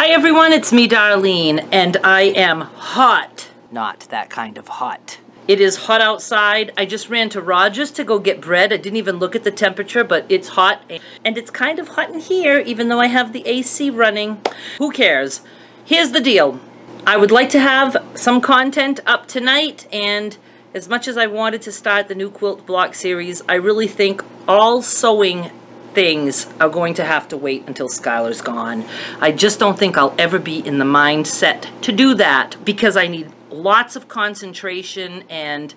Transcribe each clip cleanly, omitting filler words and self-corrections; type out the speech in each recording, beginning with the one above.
Hi everyone, it's me Darlene, and I am hot. Not that kind of hot. It is hot outside. I just ran to Rogers to go get bread. I didn't even look at the temperature, but it's hot. And it's kind of hot in here, even though I have the AC running. Who cares? Here's the deal. I would like to have some content up tonight, and as much as I wanted to start the new quilt block series, I really think all sewing things are going to have to wait until Skylar's gone. I just don't think I'll ever be in the mindset to do that because I need lots of concentration, and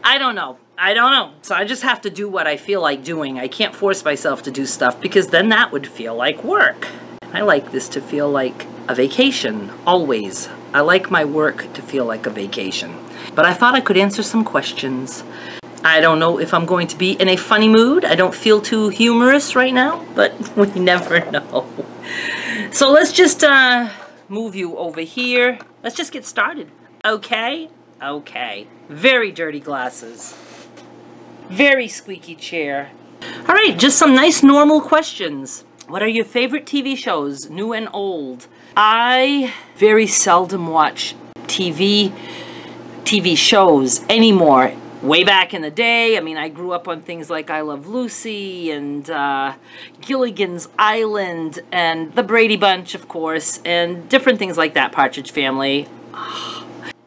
I don't know. So I just have to do what I feel like doing. I can't force myself to do stuff because then that would feel like work. I like this to feel like a vacation, always. I like my work to feel like a vacation. But I thought I could answer some questions. I don't know if I'm going to be in a funny mood. I don't feel too humorous right now, but we never know. So let's just move you over here. Let's just get started. Okay? Okay. Very dirty glasses. Very squeaky chair. All right, just some nice normal questions. What are your favorite TV shows, new and old? I very seldom watch TV shows anymore. Way back in the day, I mean, I grew up on things like I Love Lucy and Gilligan's Island and The Brady Bunch, of course, and different things like that, Partridge Family.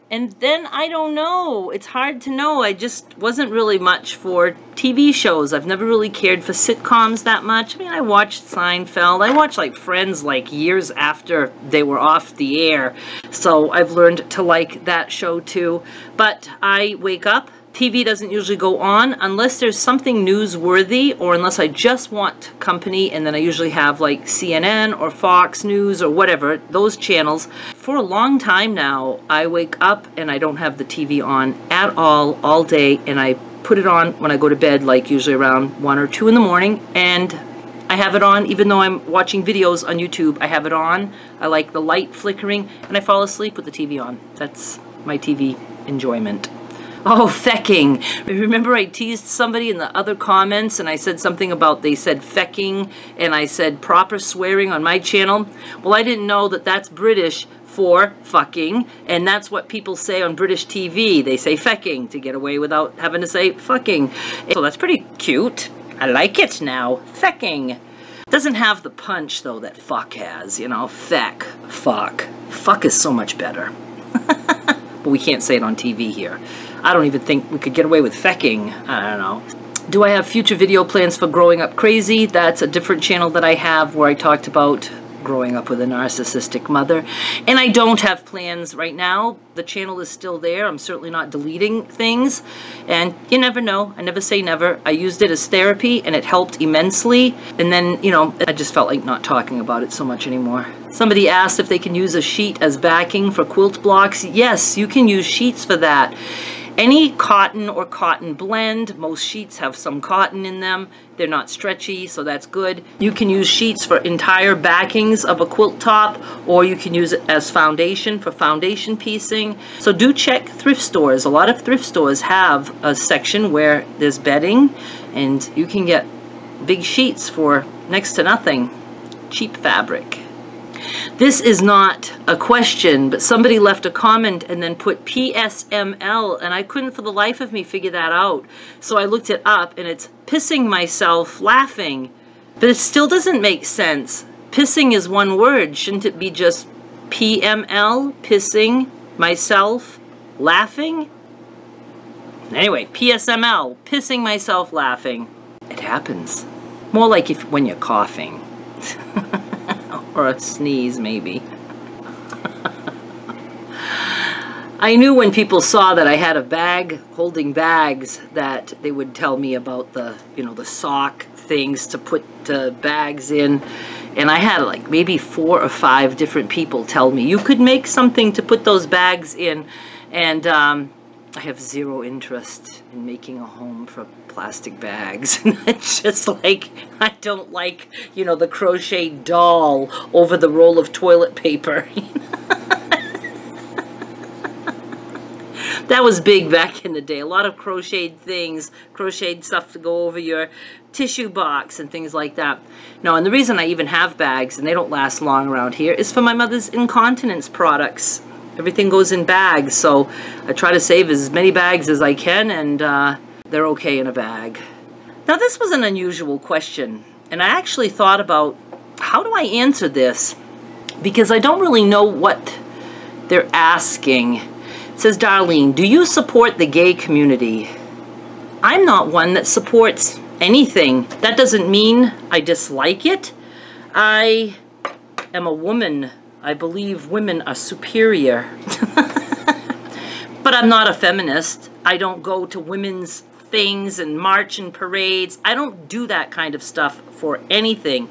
And then, I don't know, it's hard to know. I just wasn't really much for TV shows. I've never really cared for sitcoms that much. I mean, I watched Sanford. I watched, like, Friends, like, years after they were off the air. So I've learned to like that show, too. But I wake up. TV doesn't usually go on unless there's something newsworthy or unless I just want company, and then I usually have like CNN or Fox News or whatever, those channels. For a long time now, I wake up and I don't have the TV on at all day, and I put it on when I go to bed, like usually around 1 or 2 in the morning, and I have it on even though I'm watching videos on YouTube. I have it on. I like the light flickering, and I fall asleep with the TV on. That's my TV enjoyment. Oh, fecking. Remember I teased somebody in the other comments and I said something about they said fecking and I said proper swearing on my channel? Well, I didn't know that that's British for fucking, and that's what people say on British TV. They say fecking to get away without having to say fucking. So that's pretty cute. I like it now. Fecking. Doesn't have the punch, though, that fuck has, you know. Feck. Fuck. Fuck is so much better. But we can't say it on TV here. I don't even think we could get away with fecking. I don't know. Do I have future video plans for Growing Up Crazy? That's a different channel that I have where I talked about growing up with a narcissistic mother. And I don't have plans right now. The channel is still there. I'm certainly not deleting things. And you never know. I never say never. I used it as therapy and it helped immensely. And then, you know, I just felt like not talking about it so much anymore. Somebody asked if they can use a sheet as backing for quilt blocks. Yes, you can use sheets for that. Any cotton or cotton blend, most sheets have some cotton in them. They're not stretchy, so that's good. You can use sheets for entire backings of a quilt top, or you can use it as foundation for foundation piecing. So do check thrift stores. A lot of thrift stores have a section where there's bedding, and you can get big sheets for next to nothing. Cheap fabric. This is not a question, but somebody left a comment and then put PSML, and I couldn't for the life of me figure that out. So I looked it up, and it's pissing myself laughing. But it still doesn't make sense. Pissing is one word. Shouldn't it be just PML, pissing myself laughing? Anyway, PSML, pissing myself laughing. It happens. More like when you're coughing. Or a sneeze, maybe. I knew when people saw that I had a bag holding bags that they would tell me about the, you know, the sock things to put bags in. And I had like maybe 4 or 5 different people tell me, you could make something to put those bags in. And I have zero interest in making a home for plastic bags. It's just like, I don't like, you know, the crochet doll over the roll of toilet paper. That was big back in the day. A lot of crocheted things, crocheted stuff to go over your tissue box and things like that. No, and the reason I even have bags, and they don't last long around here, is for my mother's incontinence products. Everything goes in bags, so I try to save as many bags as I can, and they're okay in a bag. Now, this was an unusual question, and I actually thought about how do I answer this, because I don't really know what they're asking. It says, Darlene, do you support the gay community? I'm not one that supports anything. That doesn't mean I dislike it. I am a woman. I believe women are superior. But I'm not a feminist. I don't go to women's things and march in parades. I don't do that kind of stuff for anything.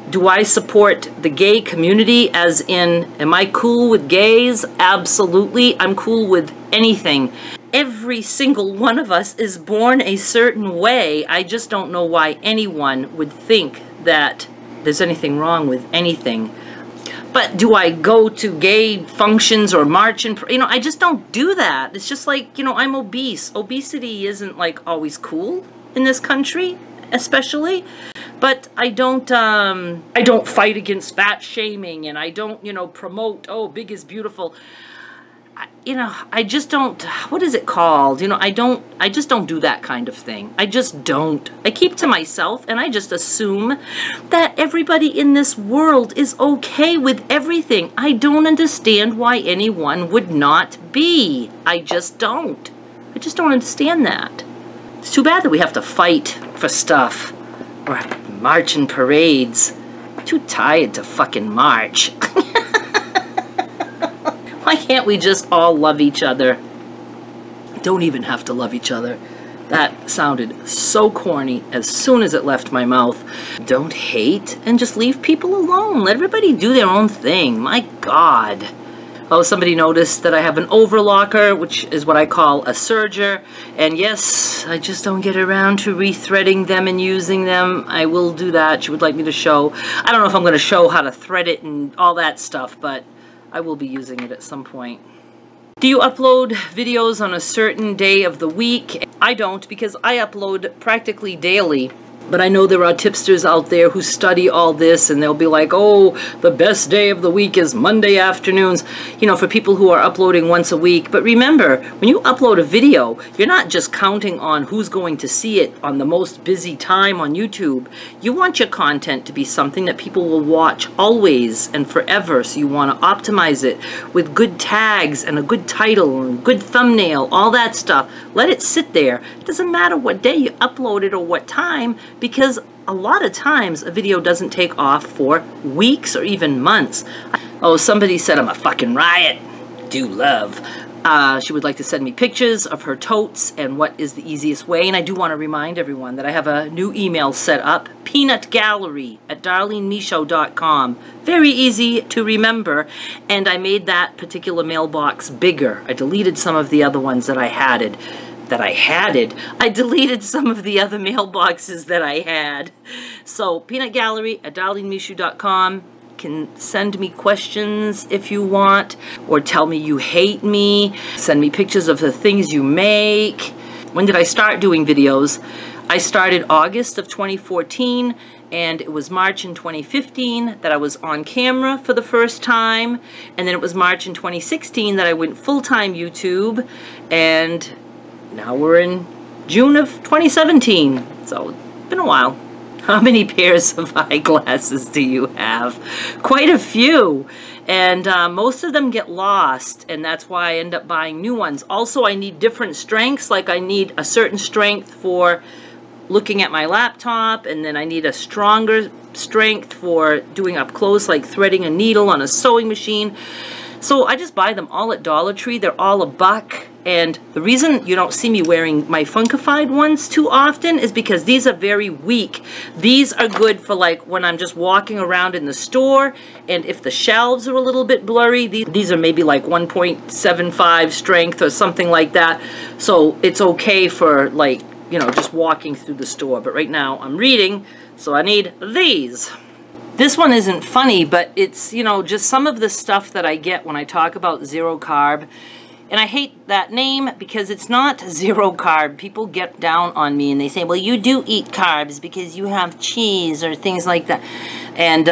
Do I support the gay community, as in, am I cool with gays? Absolutely. I'm cool with anything. Every single one of us is born a certain way. I just don't know why anyone would think that there's anything wrong with anything. But do I go to gay functions or march and, you know, I just don't do that. It's just like, you know, I'm obese. Obesity isn't like always cool in this country, especially. But I don't fight against fat shaming, and I don't, you know, promote, oh, big is beautiful. You know, I just don't, what is it called? You know, I just don't do that kind of thing. I just don't. I keep to myself, and I just assume that everybody in this world is okay with everything. I don't understand why anyone would not be. I just don't. I just don't understand that. It's too bad that we have to fight for stuff. Or march in parades. I'm too tired to fucking march. Why can't we just all love each other? Don't even have to love each other. That sounded so corny as soon as it left my mouth. Don't hate and just leave people alone. Let everybody do their own thing. My God. Oh, somebody noticed that I have an overlocker, which is what I call a serger. And yes, I just don't get around to rethreading them and using them. I will do that. She would like me to show. I don't know if I'm going to show how to thread it and all that stuff, but I will be using it at some point. Do you upload videos on a certain day of the week? I don't, because I upload practically daily. But I know there are tipsters out there who study all this, and they'll be like, oh, the best day of the week is Monday afternoons, you know, for people who are uploading once a week. But remember, when you upload a video, you're not just counting on who's going to see it on the most busy time on YouTube. You want your content to be something that people will watch always and forever, so you want to optimize it with good tags and a good title and good thumbnail, all that stuff. Let it sit there. It doesn't matter what day you upload it or what time, because a lot of times a video doesn't take off for weeks or even months. Oh, somebody said I'm a fucking riot. Do love. She would like to send me pictures of her totes and what is the easiest way. And I do want to remind everyone that I have a new email set up, peanutgallery@darlenemichaud.com. Very easy to remember. And I made that particular mailbox bigger. I deleted some of the other ones that I had. I deleted some of the other mailboxes that I had. So, peanutgallery@darlenemichaud.com. Can send me questions if you want, or tell me you hate me. Send me pictures of the things you make. When did I start doing videos? I started August of 2014, and it was March in 2015 that I was on camera for the first time, and then it was March in 2016 that I went full-time YouTube, and now we're in June of 2017, so it's been a while. How many pairs of eyeglasses do you have? Quite a few, and most of them get lost, and that's why I end up buying new ones. Also, I need different strengths, like I need a certain strength for looking at my laptop, and then I need a stronger strength for doing up close, like threading a needle on a sewing machine. So I just buy them all at Dollar Tree. They're all $1. And the reason you don't see me wearing my Funkified ones too often is because these are very weak. These are good for like when I'm just walking around in the store, and if the shelves are a little bit blurry, these are maybe like 1.75 strength or something like that. So it's okay for like, you know, just walking through the store. But right now I'm reading, so I need these. This one isn't funny, but it's, you know, just some of the stuff that I get when I talk about zero carb. And I hate that name because it's not zero carb. People get down on me and they say, well, you do eat carbs because you have cheese or things like that. And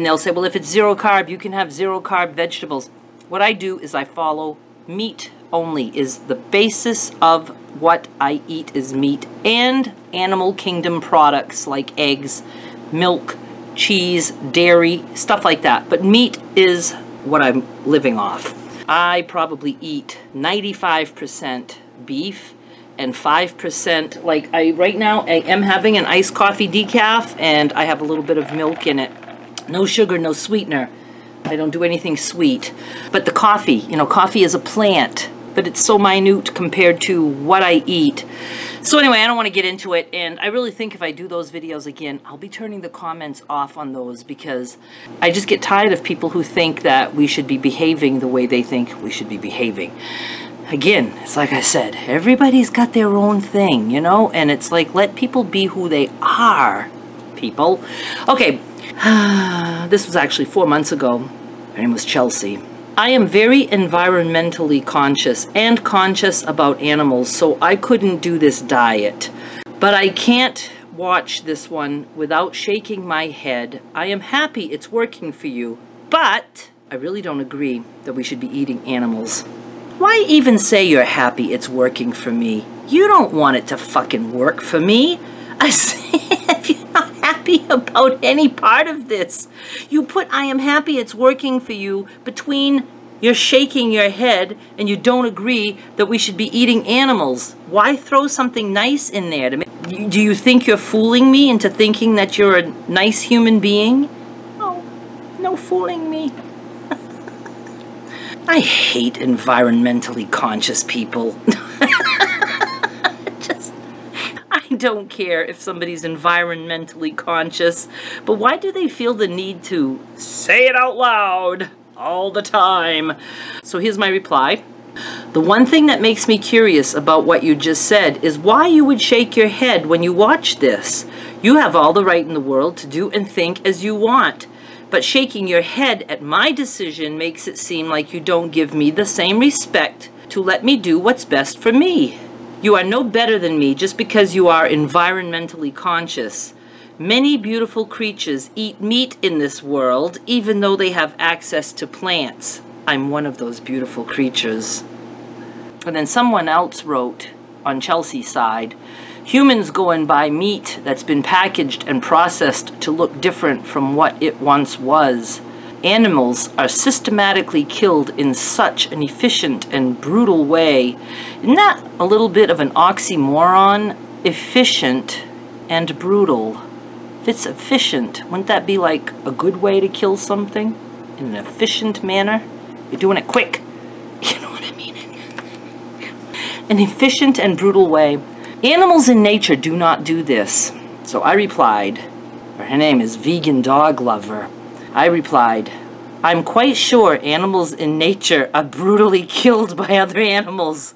they'll say, well, if it's zero carb, you can have zero carb vegetables. What I do is I follow meat only. Is the basis of what I eat is meat and animal kingdom products like eggs, milk, cheese, dairy, stuff like that. But meat is what I'm living off. I probably eat 95% beef and 5%, like right now I am having an iced coffee decaf and I have a little bit of milk in it. No sugar, no sweetener. I don't do anything sweet. But the coffee, you know, coffee is a plant, but it's so minute compared to what I eat. So anyway, I don't want to get into it, and I really think if I do those videos again, I'll be turning the comments off on those because I just get tired of people who think that we should be behaving the way they think we should be behaving. Again, it's like I said, everybody's got their own thing, you know, and it's like, let people be who they are, people. Okay, this was actually 4 months ago. Her name was Chelsea. I am very environmentally conscious and conscious about animals, so I couldn't do this diet. But I can't watch this one without shaking my head. I am happy it's working for you, but I really don't agree that we should be eating animals. Why even say you're happy it's working for me? You don't want it to fucking work for me. I say, if you're not happy about any part of this, you put I am happy it's working for you between you're shaking your head and you don't agree that we should be eating animals. Why throw something nice in there? Do you think you're fooling me into thinking that you're a nice human being? Oh, no fooling me. I hate environmentally conscious people. I don't care if somebody's environmentally conscious, but why do they feel the need to say it out loud all the time? So here's my reply. The one thing that makes me curious about what you just said is why you would shake your head when you watch this. You have all the right in the world to do and think as you want, but shaking your head at my decision makes it seem like you don't give me the same respect to let me do what's best for me. You are no better than me just because you are environmentally conscious. Many beautiful creatures eat meat in this world, even though they have access to plants. I'm one of those beautiful creatures. And then someone else wrote on Chelsea's side, humans go and buy meat that's been packaged and processed to look different from what it once was. Animals are systematically killed in such an efficient and brutal way. Isn't that a little bit of an oxymoron? Efficient and brutal. If it's efficient, wouldn't that be like a good way to kill something? In an efficient manner? You're doing it quick. You know what I mean? An efficient and brutal way. Animals in nature do not do this. So I replied, her name is Vegan Dog Lover. I replied, I'm quite sure animals in nature are brutally killed by other animals.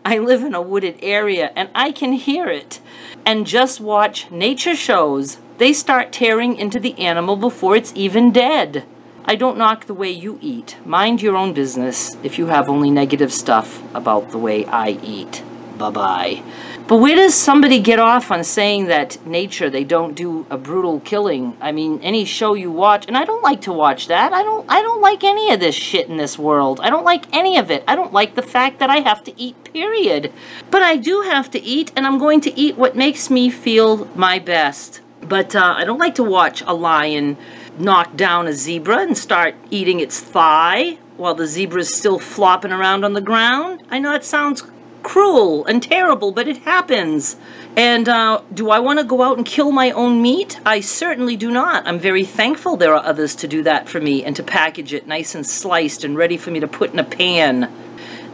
I live in a wooded area and I can hear it. And just watch nature shows. They start tearing into the animal before it's even dead. I don't knock the way you eat. Mind your own business if you have only negative stuff about the way I eat. Bye-bye. But where does somebody get off on saying that nature, they don't do a brutal killing? I mean, any show you watch, and I don't like to watch that. I don't like any of this shit in this world. I don't like any of it. I don't like the fact that I have to eat, period. But I do have to eat, and I'm going to eat what makes me feel my best. But I don't like to watch a lion knock down a zebra and start eating its thigh while the zebra is still flopping around on the ground. I know it sounds cruel and terrible, but it happens. And do I want to go out and kill my own meat? I certainly do not. I'm very thankful there are others to do that for me and to package it nice and sliced and ready for me to put in a pan.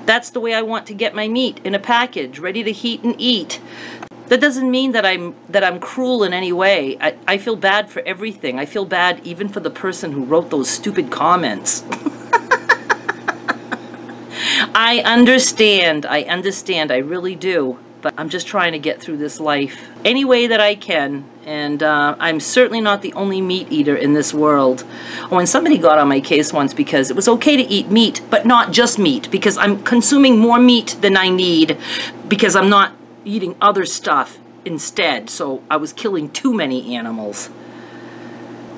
That's the way I want to get my meat, in a package, ready to heat and eat. That doesn't mean that I'm cruel in any way. I feel bad for everything. I feel bad even for the person who wrote those stupid comments. I understand, I really do. but I'm just trying to get through this life any way that I can. And I'm certainly not the only meat eater in this world. Oh, and somebody got on my case once because it was okay to eat meat, but not just meat, because I'm consuming more meat than I need because I'm not eating other stuff instead. So I was killing too many animals.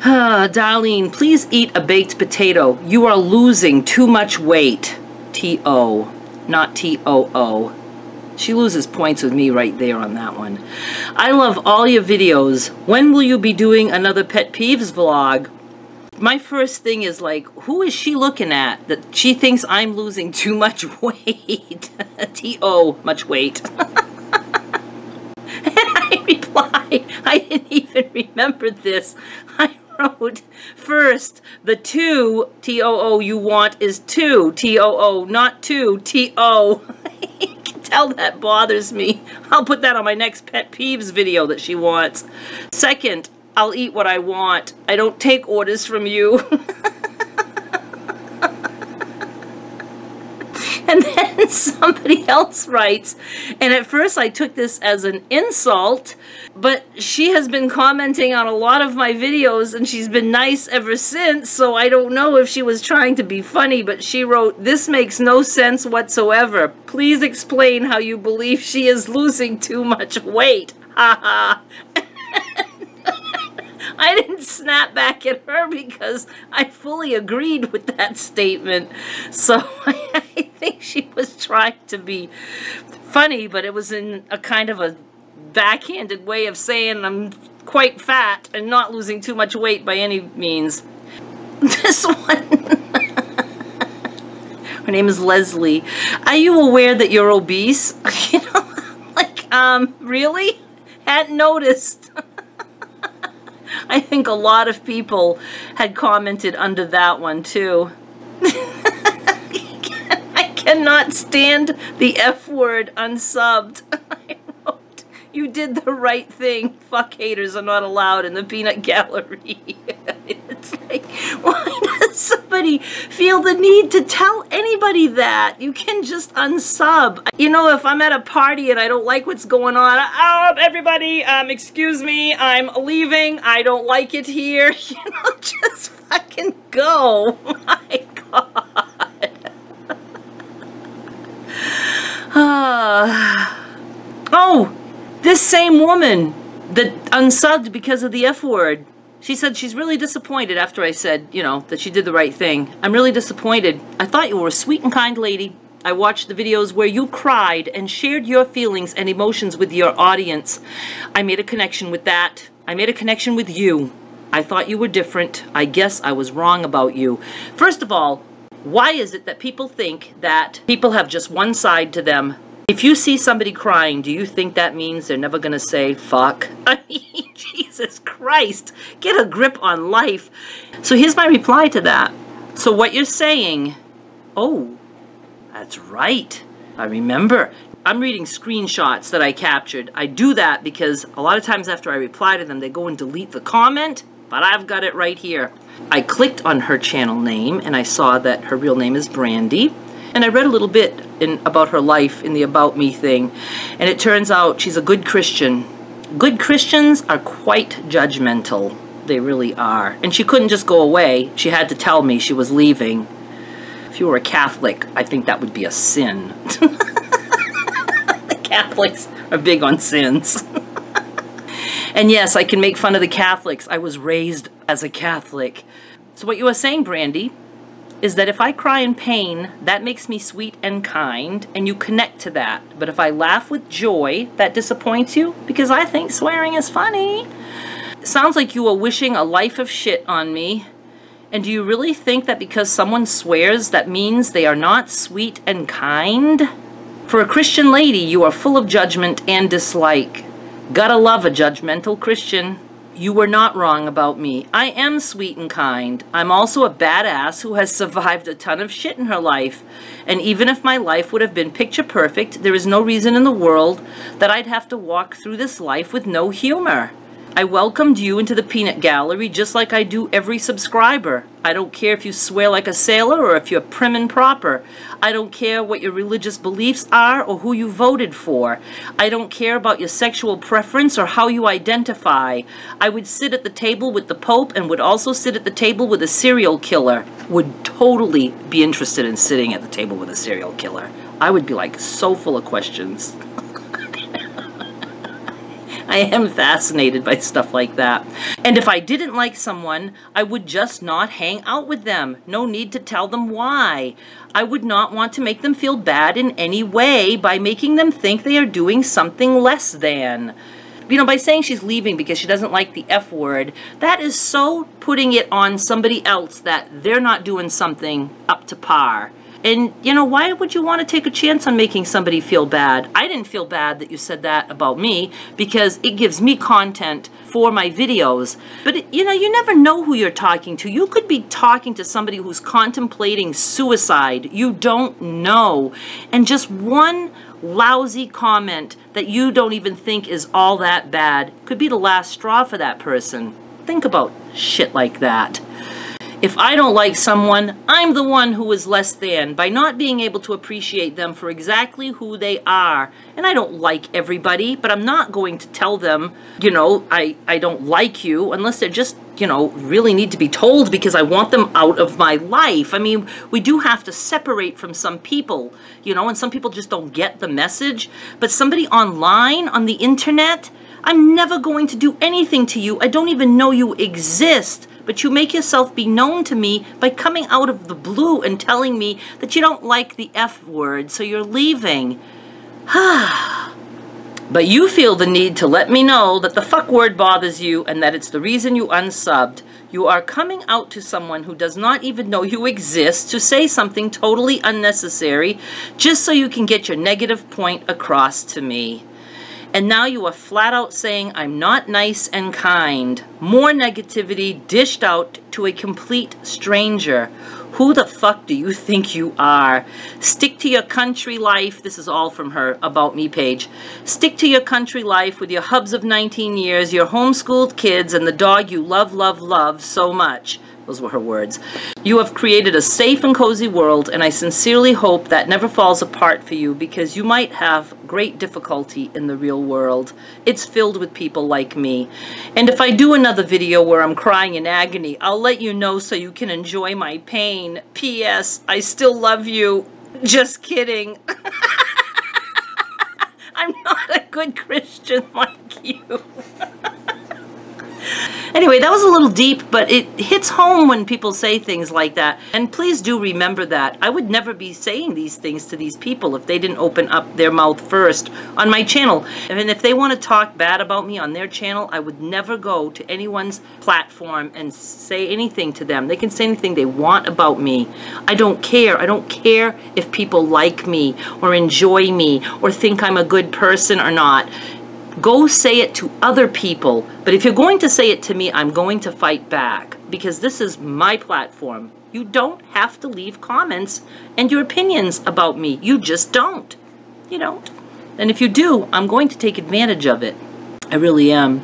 Darlene, please eat a baked potato. You are losing too much weight. T-O, not T-O-O. She loses points with me right there on that one. I love all your videos. When will you be doing another Pet Peeves vlog? My first thing is like, who is she looking at that she thinks I'm losing too much weight? T-O, much weight. And I replied, I didn't even remember this. I wrote, first, the 2, T-O-O, you want is 2, T-O-O, not 2, T-O. You can tell that bothers me. I'll put that on my next Pet Peeves video that she wants. Second, I'll eat what I want. I don't take orders from you. And then somebody else writes, and at first I took this as an insult, but she has been commenting on a lot of my videos and she's been nice ever since, so I don't know if she was trying to be funny, but she wrote, this makes no sense whatsoever. Please explain how you believe she is losing too much weight. Haha. I didn't snap back at her because I fully agreed with that statement. So I think she was trying to be funny, but it was in a kind of a backhanded way of saying I'm quite fat and not losing too much weight by any means. This one, her name is Leslie. Are you aware that you're obese? You know, like, really? Hadn't noticed. I think a lot of people had commented under that one too. I cannot stand the F word unsubbed. I wrote, you did the right thing. Fuck haters are not allowed in the peanut gallery. It's like, why does somebody feel the need to tell anybody that? You can just unsub. You know, if I'm at a party and I don't like what's going on, everybody, excuse me, I'm leaving. I don't like it here. You know, just fucking go. My God. Oh, this same woman that unsubbed because of the F word. She said she's really disappointed after I said, you know, that she did the right thing. I'm really disappointed. I thought you were a sweet and kind lady. I watched the videos where you cried and shared your feelings and emotions with your audience. I made a connection with that. I made a connection with you. I thought you were different. I guess I was wrong about you. First of all, why is it that people think that people have just one side to them? If you see somebody crying, do you think that means they're never going to say, fuck? I mean, Jesus Christ, get a grip on life. So here's my reply to that. So what you're saying, oh, that's right. I remember. I'm reading screenshots that I captured. I do that because a lot of times after I reply to them, they go and delete the comment, but I've got it right here. I clicked on her channel name and I saw that her real name is Brandy. And I read a little bit about her life in the About Me thing, and it turns out she's a good Christian. Good Christians are quite judgmental. They really are. And she couldn't just go away. She had to tell me she was leaving. If you were a Catholic, I think that would be a sin. The Catholics are big on sins. And yes, I can make fun of the Catholics. I was raised as a Catholic. So what you were saying, Brandy, is that if I cry in pain, that makes me sweet and kind, and you connect to that. But if I laugh with joy, that disappoints you? Because I think swearing is funny. It sounds like you are wishing a life of shit on me. And do you really think that because someone swears, that means they are not sweet and kind? For a Christian lady, you are full of judgment and dislike. Gotta love a judgmental Christian. You were not wrong about me. I am sweet and kind. I'm also a badass who has survived a ton of shit in her life. And even if my life would have been picture perfect, there is no reason in the world that I'd have to walk through this life with no humor. I welcomed you into the peanut gallery just like I do every subscriber. I don't care if you swear like a sailor or if you're prim and proper. I don't care what your religious beliefs are or who you voted for. I don't care about your sexual preference or how you identify. I would sit at the table with the Pope and would also sit at the table with a serial killer. Would totally be interested in sitting at the table with a serial killer. I would be like so full of questions. I am fascinated by stuff like that. And if I didn't like someone, I would just not hang out with them. No need to tell them why. I would not want to make them feel bad in any way by making them think they are doing something less than. You know, by saying she's leaving because she doesn't like the F word, that is so putting it on somebody else that they're not doing something up to par. And, you know, why would you want to take a chance on making somebody feel bad? I didn't feel bad that you said that about me because it gives me content for my videos. But, you know, you never know who you're talking to. You could be talking to somebody who's contemplating suicide. You don't know. And just one lousy comment that you don't even think is all that bad could be the last straw for that person. Think about shit like that. If I don't like someone, I'm the one who is less than by not being able to appreciate them for exactly who they are. And I don't like everybody, but I'm not going to tell them, you know, I don't like you unless they're just, you know, really need to be told because I want them out of my life. I mean, we do have to separate from some people, you know, and some people just don't get the message. But somebody online, on the internet, I'm never going to do anything to you. I don't even know you exist. But you make yourself be known to me by coming out of the blue and telling me that you don't like the F word, so you're leaving. But you feel the need to let me know that the fuck word bothers you and that it's the reason you unsubbed. You are coming out to someone who does not even know you exist to say something totally unnecessary just so you can get your negative point across to me. And now you are flat out saying I'm not nice and kind. More negativity dished out to a complete stranger. Who the fuck do you think you are? Stick to your country life. This is all from her About Me page. Stick to your country life with your hubs of 19 years, your homeschooled kids, and the dog you love, love, love so much. Those were her words. You have created a safe and cozy world, and I sincerely hope that never falls apart for you because you might have great difficulty in the real world. It's filled with people like me. And if I do another video where I'm crying in agony, I'll let you know so you can enjoy my pain. P.S. I still love you. Just kidding. I'm not a good Christian like you. Anyway, that was a little deep, but it hits home when people say things like that. And please do remember that. I would never be saying these things to these people if they didn't open up their mouth first on my channel. And if they want to talk bad about me on their channel, I would never go to anyone's platform and say anything to them. They can say anything they want about me. I don't care. I don't care if people like me or enjoy me or think I'm a good person or not. Go say it to other people. But if you're going to say it to me, I'm going to fight back because this is my platform. You don't have to leave comments and your opinions about me. You just don't. You don't. And if you do, I'm going to take advantage of it. I really am.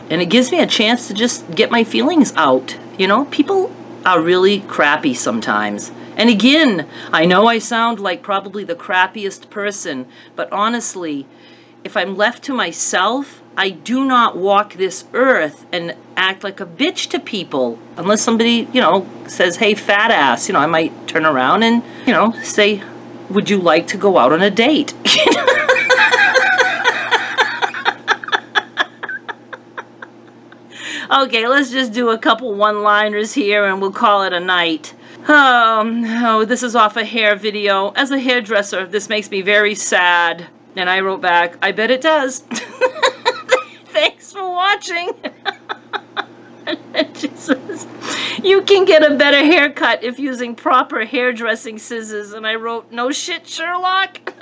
And it gives me a chance to just get my feelings out. You know, people are really crappy sometimes. And again, I know I sound like probably the crappiest person, but honestly, if I'm left to myself, I do not walk this earth and act like a bitch to people. Unless somebody, you know, says, hey, fat ass, you know, I might turn around and, you know, say, would you like to go out on a date? Okay, let's just do a couple one-liners here and we'll call it a night. Oh, this is off a hair video. As a hairdresser, this makes me very sad. And I wrote back, I bet it does. Thanks for watching. And then she says, you can get a better haircut if using proper hairdressing scissors. And I wrote, no shit, Sherlock.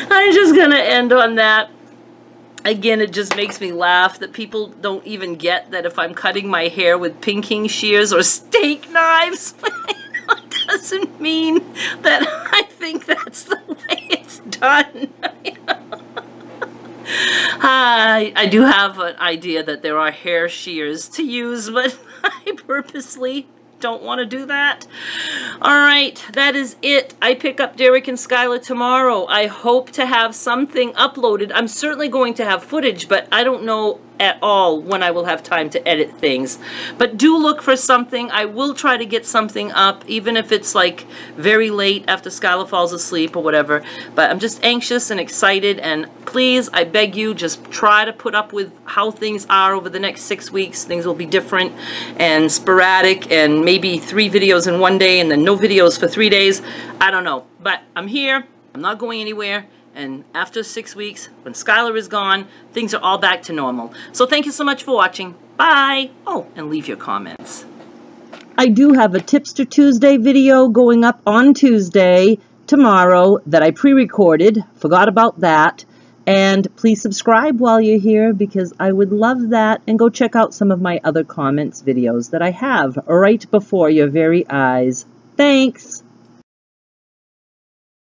I'm just going to end on that. Again, it just makes me laugh that people don't even get that if I'm cutting my hair with pinking shears or steak knives, it doesn't mean that I think that's the way it's done. I do have an idea that there are hair shears to use, but I purposely don't want to do that. All right, that is it. I pick up Derek and Skylar tomorrow. I hope to have something uploaded. I'm certainly going to have footage, but I don't know at all when I will have time to edit things. But do look for something. I will try to get something up, even if it's like very late after Skylar falls asleep or whatever. But I'm just anxious and excited, and please, I beg you, just try to put up with how things are over the next 6 weeks. Things will be different and sporadic, and maybe 3 videos in one day and then no videos for 3 days. I don't know, but I'm here. I'm not going anywhere. And after 6 weeks, when Skylar is gone, things are all back to normal. So thank you so much for watching. Bye. Oh, and leave your comments. I do have a Tipster Tuesday video going up on Tuesday, tomorrow, that I pre-recorded. Forgot about that. And please subscribe while you're here, because I would love that. And go check out some of my other comments videos that I have right before your very eyes. Thanks.